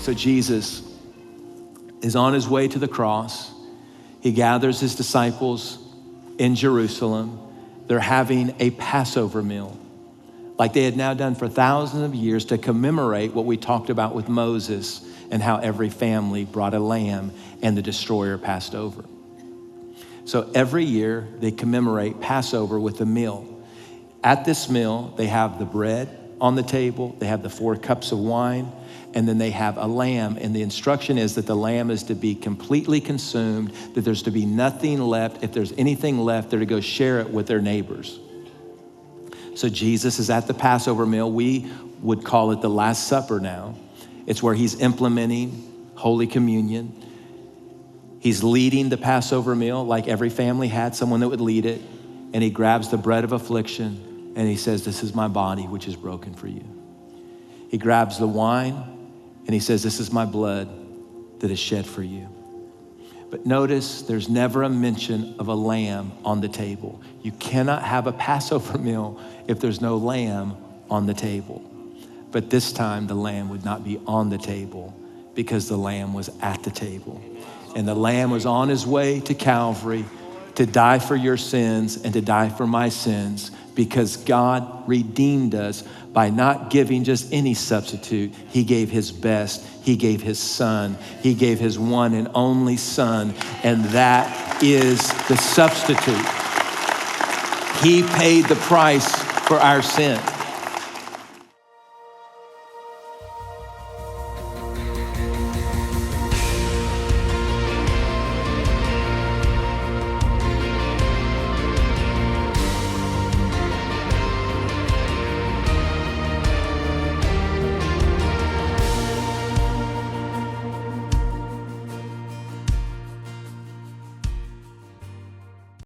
So Jesus is on his way to the cross. He gathers his disciples in Jerusalem. They're having a Passover meal, like they had now done for thousands of years, to commemorate what we talked about with Moses and how every family brought a lamb and the destroyer passed over. So every year they commemorate Passover with a meal. At this meal, they have the bread on the table, they have the 4 cups of wine, and then they have a lamb. And the instruction is that the lamb is to be completely consumed, that there's to be nothing left. If there's anything left, they're to go share it with their neighbors. So Jesus is at the Passover meal. We would call it the Last Supper now. It's where he's implementing Holy Communion. He's leading the Passover meal like every family had someone that would lead it. And he grabs the bread of affliction and he says, "This is my body, which is broken for you." He grabs the wine and he says, "This is my blood that is shed for you." But notice there's never a mention of a lamb on the table. You cannot have a Passover meal if there's no lamb on the table. But this time the lamb would not be on the table because the lamb was at the table. And the lamb was on his way to Calvary to die for your sins and to die for my sins, because God redeemed us by not giving just any substitute. He gave his best. He gave his son. He gave his one and only son, and that is the substitute. He paid the price for our sin.